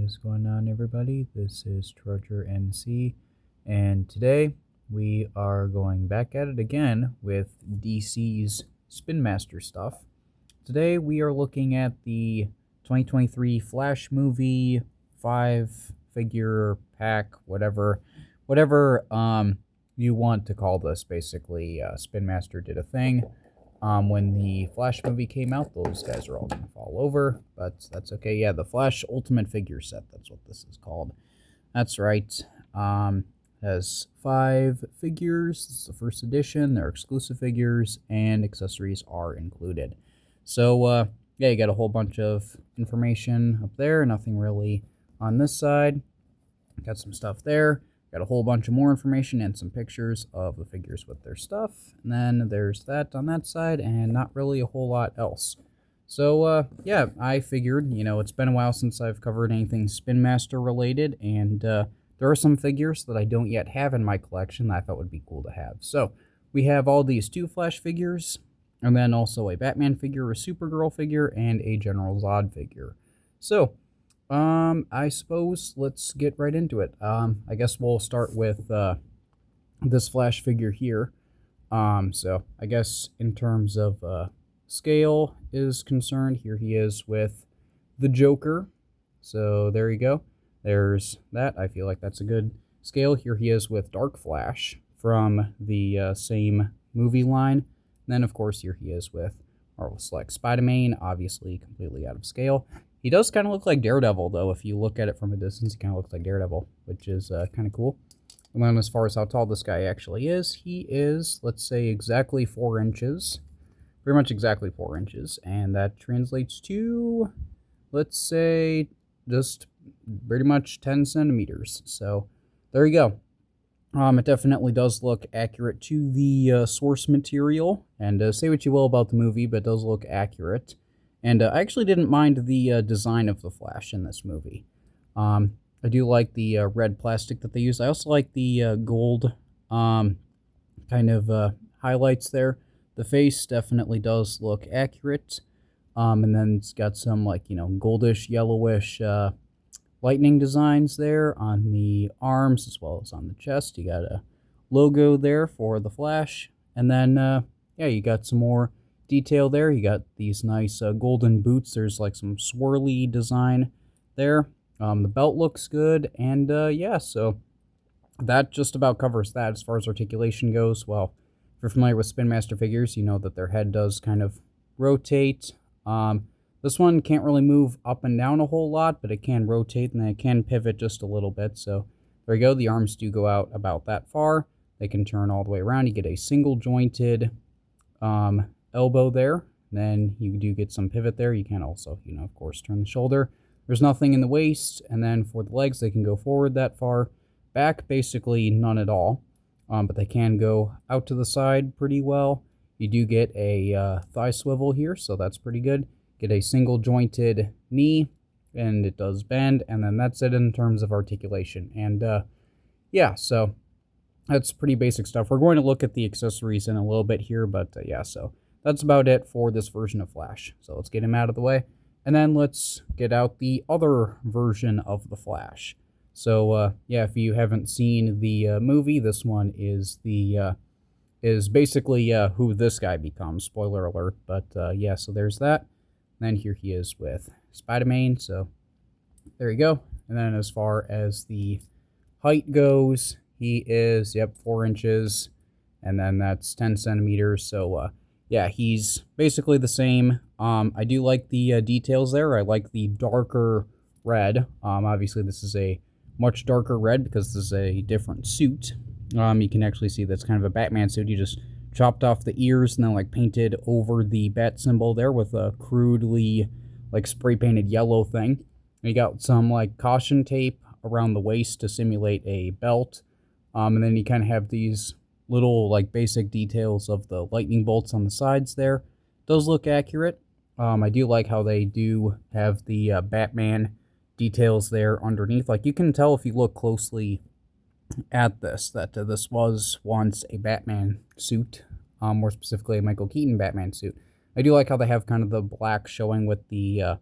is going on, everybody? This is Trudger NC, and today we are going back at it again with DC's Spin Master stuff. Today we are looking at the 2023 Flash movie 5-figure pack, whatever you want to call this. Basically, Spin Master did a thing. When the Flash movie came out, those guys are all going to fall over, but that's okay. Yeah, the Flash Ultimate Figure Set, that's what this is called. That's right. Has 5 figures. This is the first edition. They're exclusive figures, and accessories are included. So, yeah, you got a whole bunch of information up there. Nothing really on this side. Got some stuff there. Got a whole bunch of more information and some pictures of the figures with their stuff. And then there's that on that side, and not really a whole lot else. So, yeah, I figured, it's been a while since I've covered anything Spin Master related, and there are some figures that I don't yet have in my collection that I thought would be cool to have. So, we have all these 2 Flash figures, and then also a Batman figure, a Supergirl figure, and a General Zod figure. So, I suppose let's get right into it. I guess we'll start with this Flash figure here. So I guess in terms of scale is concerned, here he is with the Joker. So there you go. There's that. I feel like that's a good scale. Here he is with Dark Flash from the same movie line. And then, of course, here he is with Marvel Select Spider-Man, obviously completely out of scale. He does kind of look like Daredevil, though. If you look at it from a distance, he kind of looks like Daredevil, which is kind of cool. And then as far as how tall this guy actually is, he is, let's say, exactly 4 inches. Pretty much exactly 4 inches. And that translates to, let's say, just pretty much 10 centimeters. So there you go. It definitely does look accurate to the source material. And say what you will about the movie, but it does look accurate. And I actually didn't mind the design of the Flash in this movie. I do like the red plastic that they use. I also like the gold kind of highlights there. The face definitely does look accurate. And then it's got some goldish, yellowish lightning designs there on the arms as well as on the chest. You got a logo there for the Flash. And then, yeah, you got some more detail there. You got these nice golden boots. There's like some swirly design there. The belt looks good, and yeah, so that just about covers that. As far as articulation goes, well, if you're familiar with Spin Master figures, you know that their head does kind of rotate. This one can't really move up and down a whole lot, but it can rotate, and then it can pivot just a little bit. So there you go. The arms do go out about that far. They can turn all the way around. You get a single jointed elbow there. Then you do get some pivot there. You can also, of course, turn the shoulder. There's nothing in the waist. And then for the legs, they can go forward that far. Back, basically none at all. But they can go out to the side pretty well. You do get a thigh swivel here, so that's pretty good. Get a single jointed knee, and it does bend. And then that's it in terms of articulation. And yeah, so that's pretty basic stuff. We're going to look at the accessories in a little bit here, but yeah, so that's about it for this version of Flash. So let's get him out of the way, and then let's get out the other version of the Flash. So yeah, if you haven't seen the movie, this one is basically who this guy becomes. Spoiler alert, but yeah, so there's that. And then here he is with Spider-Man. So there you go. And then as far as the height goes, he is 4 inches, and then that's 10 centimeters. So yeah, he's basically the same. I do like the details there. I like the darker red. Obviously, this is a much darker red because this is a different suit. You can actually see that's kind of a Batman suit. You just chopped off the ears and then painted over the bat symbol there with a crudely spray painted yellow thing. And you got some caution tape around the waist to simulate a belt. And then you kind of have these little basic details of the lightning bolts on the sides there. Does look accurate. I do like how they do have the Batman details there underneath. You can tell if you look closely at this that this was once a Batman suit, more specifically a Michael Keaton Batman suit. I do like how they have kind of the black showing with the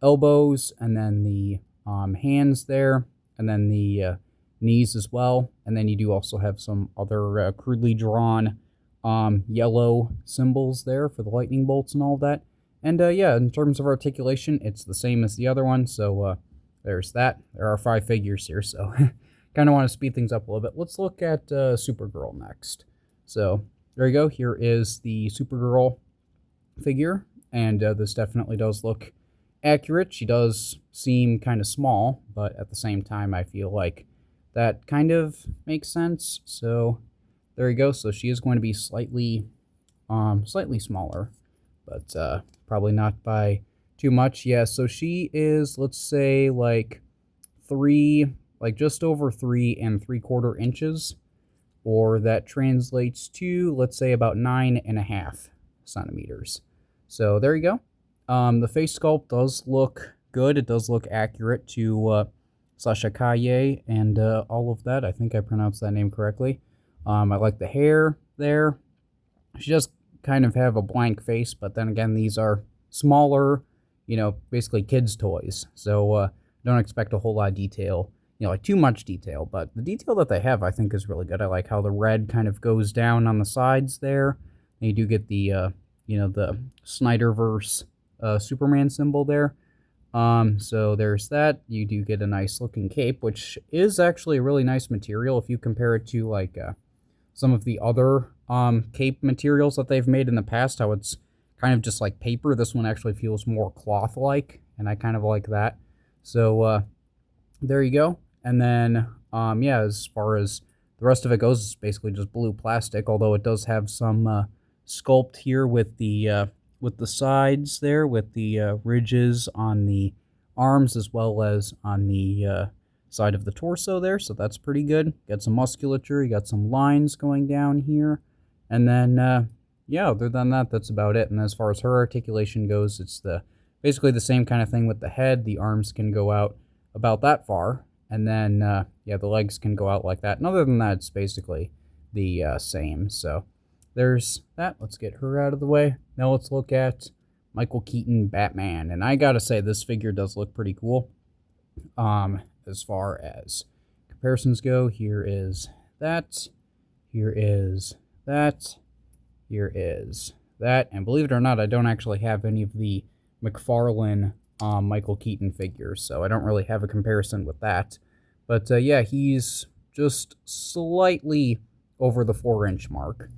elbows, and then the hands there, and then the knees as well. And then you do also have some other crudely drawn yellow symbols there for the lightning bolts and all of that. And yeah, in terms of articulation, it's the same as the other one. So there's that. There are 5 figures here, so kind of want to speed things up a little bit. Let's look at Supergirl next. So there you go. Here is the Supergirl figure, and this definitely does look accurate. She does seem kind of small, but at the same time, I feel like that kind of makes sense. So there you go. So she is going to be slightly smaller, but probably not by too much. Yeah, so she is, let's say, like just over 3 3/4 inches, or that translates to, let's say, about 9.5 centimeters. So there you go. The face sculpt does look good. It does look accurate to Sasha Calle and all of that. I think I pronounced that name correctly. I like the hair there. She does kind of have a blank face, but then again, these are smaller, basically kids' toys. So don't expect a whole lot of detail, like too much detail. But the detail that they have, I think, is really good. I like how the red kind of goes down on the sides there. And you do get the, the Snyderverse Superman symbol there. So there's that. You do get a nice looking cape, which is actually a really nice material if you compare it to like some of the other cape materials that they've made in the past, how it's kind of just like paper. This one actually feels more cloth-like, and I kind of like that. So there you go. And then, yeah, as far as the rest of it goes, it's basically just blue plastic, although it does have some sculpt here with the sides there, with the ridges on the arms as well as on the side of the torso there, so that's pretty good. Got some musculature, you got some lines going down here, and then yeah, other than that, that's about it. And as far as her articulation goes, it's basically the same kind of thing with the head. The arms can go out about that far, and then yeah, the legs can go out like that. And other than that, it's basically the same. So there's that. Let's get her out of the way. Now let's look at Michael Keaton Batman, and I gotta say, this figure does look pretty cool. As far as comparisons go, here is that, here is that, here is that, and believe it or not, I don't actually have any of the McFarlane Michael Keaton figures, so I don't really have a comparison with that. But yeah, he's just slightly over the 4-inch mark,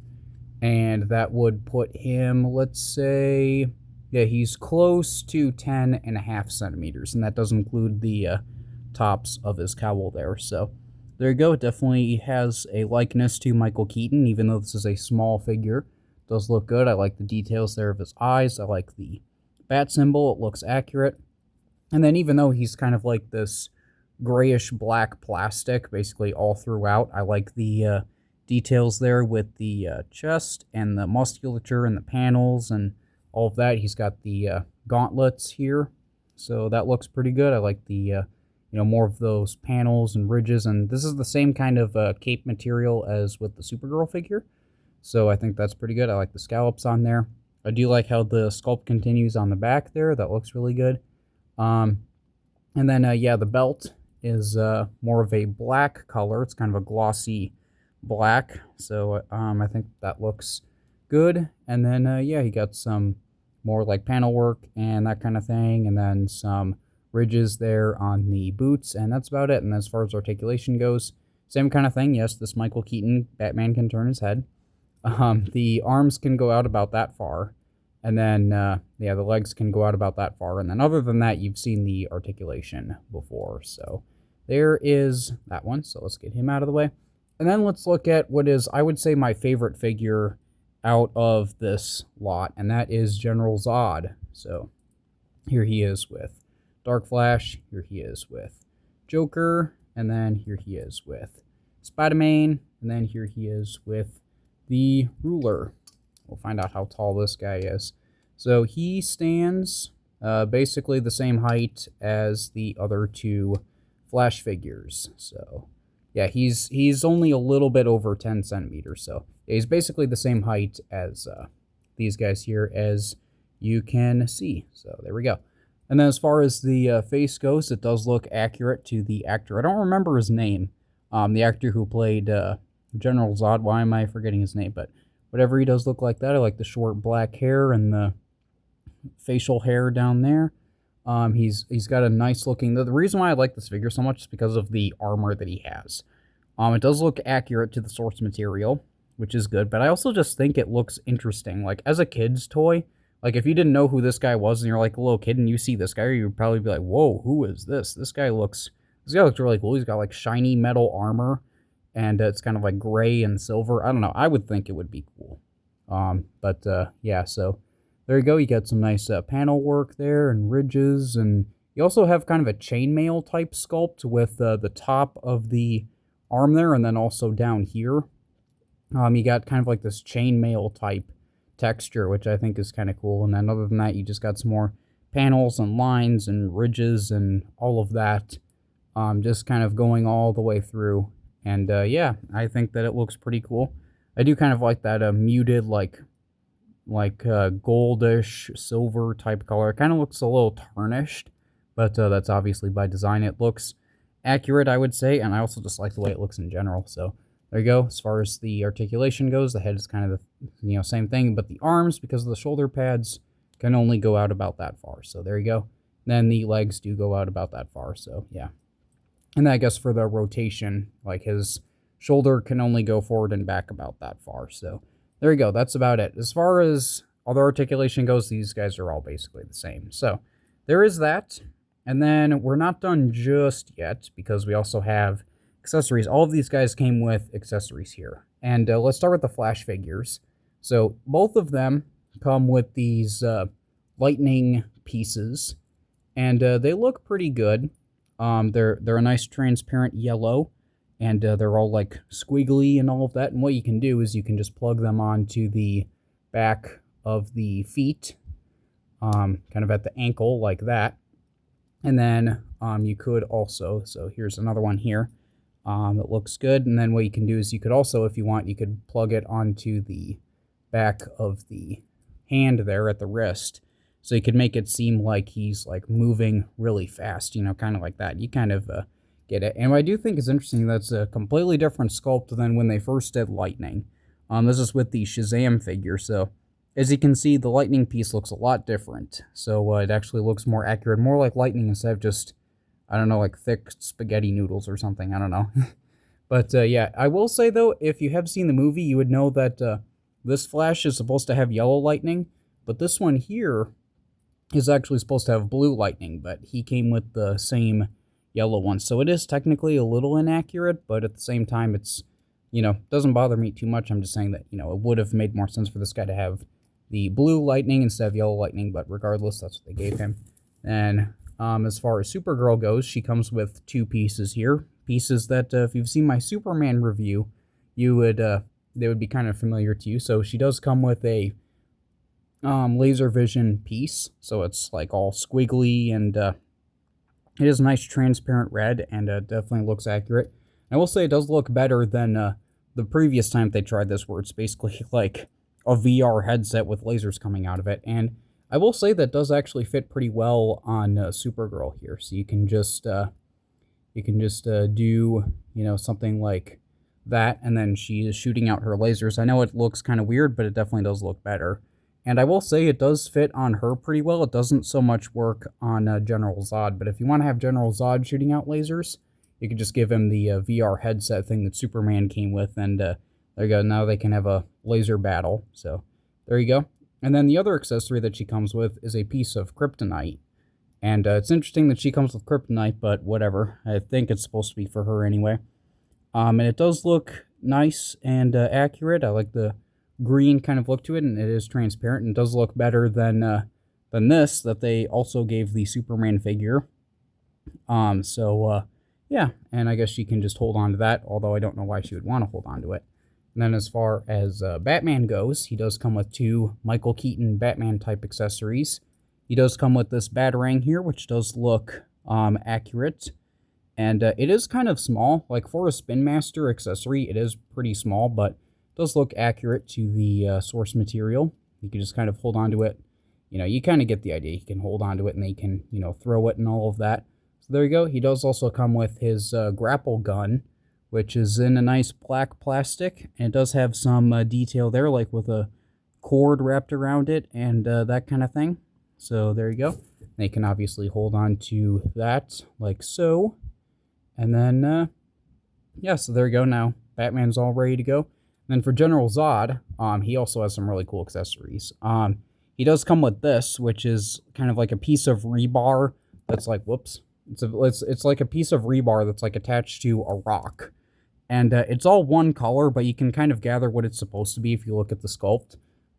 and that would put him, let's say, yeah, he's close to 10.5 centimeters, and that does include the tops of his cowl there. So there you go. It definitely has a likeness to Michael Keaton, even though this is a small figure. It does look good. I like the details there of his eyes. I like the bat symbol. It looks accurate. And then even though he's kind of like this grayish black plastic basically all throughout, I like the details there with the chest and the musculature and the panels and all of that. He's got the gauntlets here, so that looks pretty good. I like the more of those panels and ridges, and this is the same kind of cape material as with the Supergirl figure, so I think that's pretty good. I like the scallops on there. I do like how the sculpt continues on the back there. That looks really good. And then yeah, the belt is more of a black color. It's kind of a glossy black, so I think that looks good. And then yeah, he got some more like panel work and that kind of thing, and then some ridges there on the boots, and that's about it. And as far as articulation goes, same kind of thing. Yes, this Michael Keaton Batman can turn his head. The arms can go out about that far, and then yeah, the legs can go out about that far, and then other than that, you've seen the articulation before. So there is that one. So let's get him out of the way. And then let's look at what is, I would say, my favorite figure out of this lot, and that is General Zod. So here he is with Dark Flash, here he is with Joker, and then here he is with Spider-Man, and then here he is with the Ruler. We'll find out how tall this guy is. So he stands basically the same height as the other two Flash figures. So yeah, he's only a little bit over 10 centimeters, so yeah, he's basically the same height as these guys here, as you can see. So there we go. And then as far as the face goes, it does look accurate to the actor. I don't remember his name. The actor who played General Zod. Why am I forgetting his name? But whatever, he does look like that. I like the short black hair and the facial hair down there. He's got a nice looking. The reason why I like this figure so much is because of the armor that he has. It does look accurate to the source material, which is good. But I also just think it looks interesting. Like as a kid's toy, like if you didn't know who this guy was and you're like a little kid and you see this guy, you'd probably be like, "Whoa, who is this? This guy looks really cool. He's got like shiny metal armor, and it's kind of like gray and silver. I don't know. I would think it would be cool. Yeah. So there you go. You got some nice panel work there and ridges, and you also have kind of a chainmail type sculpt with the top of the arm there, and then also down here. You got kind of like this chainmail type texture, which I think is kind of cool. And then other than that, you just got some more panels and lines and ridges and all of that, just kind of going all the way through. And yeah, I think that it looks pretty cool. I do kind of like that muted, like goldish silver type color. It kind of looks a little tarnished, but that's obviously by design. It looks accurate, I would say, and I also just like the way it looks in general. So there you go. As far as the articulation goes, the head is kind of the same thing, but the arms, because of the shoulder pads, can only go out about that far. So there you go. Then the legs do go out about that far. So yeah. And then I guess for the rotation, like his shoulder can only go forward and back about that far. So there you go. That's about it. As far as other articulation goes, these guys are all basically the same. So there is that. And then we're not done just yet because we also have accessories. All of these guys came with accessories here. And let's start with the Flash figures. So both of them come with these lightning pieces. And they look pretty good. They're a nice transparent yellow. And they're all like squiggly and all of that. And what you can do is you can just plug them onto the back of the feet. Kind of at the ankle like that. And then you could also, so here's another one here. That looks good. And then what you can do is you could also, if you want, you could plug it onto the back of the hand there at the wrist. So you could make it seem like he's like moving really fast, kind of like that. You kind of get it. And what I do think is interesting, that's a completely different sculpt than when they first did Lightning. This is with the Shazam figure. So as you can see, the Lightning piece looks a lot different. So it actually looks more accurate, more like Lightning instead of just, I don't know, like thick spaghetti noodles or something. I don't know. But yeah, I will say though, if you have seen the movie, you would know that this Flash is supposed to have yellow lightning, but this one here is actually supposed to have blue lightning, but he came with the same yellow one. So it is technically a little inaccurate, but at the same time, it's, doesn't bother me too much. I'm just saying that, it would have made more sense for this guy to have the blue lightning instead of yellow lightning, but regardless, that's what they gave him. And as far as Supergirl goes, she comes with two pieces here. Pieces that, if you've seen my Superman review, you would, they would be kind of familiar to you. So she does come with a laser vision piece. So it's like all squiggly, and it is a nice transparent red, and definitely looks accurate. I will say it does look better than the previous time they tried this, where it's basically like a VR headset with lasers coming out of it. And I will say that does actually fit pretty well on Supergirl here. So you can just do, something like that, and then she is shooting out her lasers. I know it looks kind of weird, but it definitely does look better. And I will say it does fit on her pretty well. It doesn't so much work on General Zod, but if you want to have General Zod shooting out lasers, you could just give him the VR headset thing that Superman came with, and there you go. Now they can have a laser battle. So there you go. And then the other accessory that she comes with is a piece of kryptonite. And it's interesting that she comes with kryptonite, but whatever. I think it's supposed to be for her anyway. And it does look nice and accurate. I like the green kind of look to it, and it is transparent, and it does look better than this that they also gave the Superman figure. Yeah, and I guess she can just hold on to that, although I don't know why she would want to hold on to it. And then as far as Batman goes, he does come with two Michael Keaton Batman-type accessories. He does come with this Batarang here, which does look accurate. And it is kind of small. Like for a Spin Master accessory, it is pretty small, but it does look accurate to the source material. You can just kind of hold on to it you know, you kind of get the idea. He can hold on to it and they can, you know, throw it and all of that. So there you go. He does also come with his grapple gun, which is in a nice black plastic. And it does have some detail there, like with a cord wrapped around it and that kind of thing. So there you go. They can obviously hold on to that like so. And then, yeah, so there you go. Now Batman's all ready to go. And then for General Zod, he also has some really cool accessories. He does come with this, which is kind of like a piece of rebar that's like, whoops. It's like a piece of rebar that's like attached to a rock. And it's all one color, but you can kind of gather what it's supposed to be if you look at the sculpt.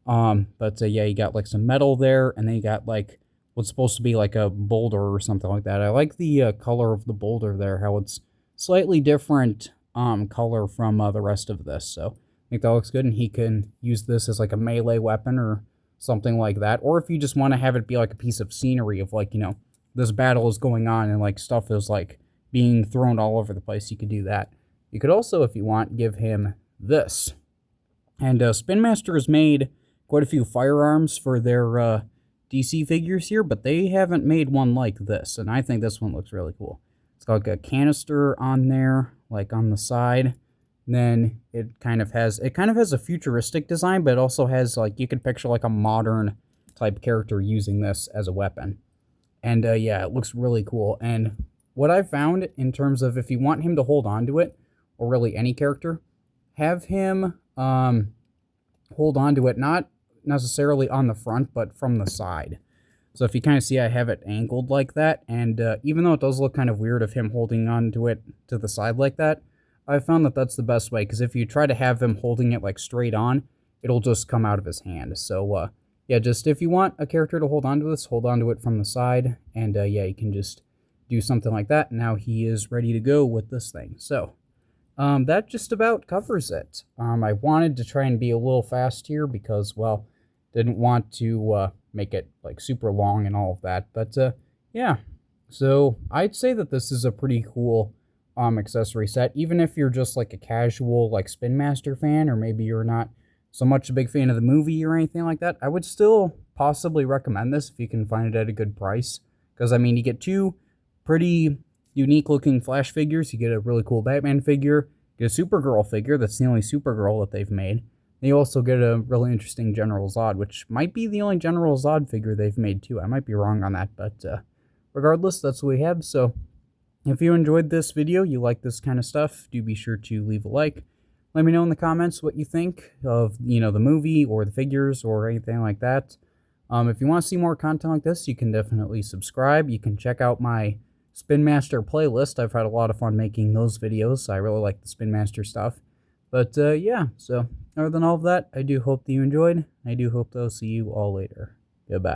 Yeah, you got like some metal there, and then you got like what's supposed to be like a boulder or something like that. I like the color of the boulder there, how it's slightly different color from the rest of this. So I think that looks good, and he can use this as like a melee weapon or something like that. Or if you just want to have it be like a piece of scenery of like, you know, this battle is going on and like stuff is like being thrown all over the place, you could do that. You could also, if you want, give him this. And Spin Master has made quite a few firearms for their DC figures here, but they haven't made one like this, and I think this one looks really cool. It's got like a canister on there, like on the side. And then it kind of has a futuristic design, but it also has like, you could picture like a modern type character using this as a weapon. And yeah, it looks really cool. And what I've found in terms of if you want him to hold on to it, or really any character, have him hold on to it, not necessarily on the front, but from the side. So if you kind of see, I have it angled like that, and even though it does look kind of weird of him holding on to it to the side like that, I found that that's the best way, because if you try to have him holding it like straight on, it'll just come out of his hand. So yeah, just if you want a character to hold on to this, hold on to it from the side, and yeah, you can just do something like that. Now he is ready to go with this thing. So that just about covers it. I wanted to try and be a little fast here because, well, didn't want to make it like super long and all of that. But yeah, so I'd say that this is a pretty cool accessory set, even if you're just like a casual like Spin Master fan, or maybe you're not so much a big fan of the movie or anything like that. I would still possibly recommend this if you can find it at a good price, because I mean, you get two pretty unique looking Flash figures. You get a really cool Batman figure, you get a Supergirl figure, that's the only Supergirl that they've made. And you also get a really interesting General Zod, which might be the only General Zod figure they've made too. I might be wrong on that, but regardless, that's what we have. So if you enjoyed this video, you like this kind of stuff, do be sure to leave a like. Let me know in the comments what you think of, you know, the movie or the figures or anything like that. If you want to see more content like this, you can definitely subscribe. You can check out my Spin Master playlist. I've had a lot of fun making those videos. I really like the Spin Master stuff. But yeah, so other than all of that, I do hope that you enjoyed. I do hope that I'll see you all later. Goodbye.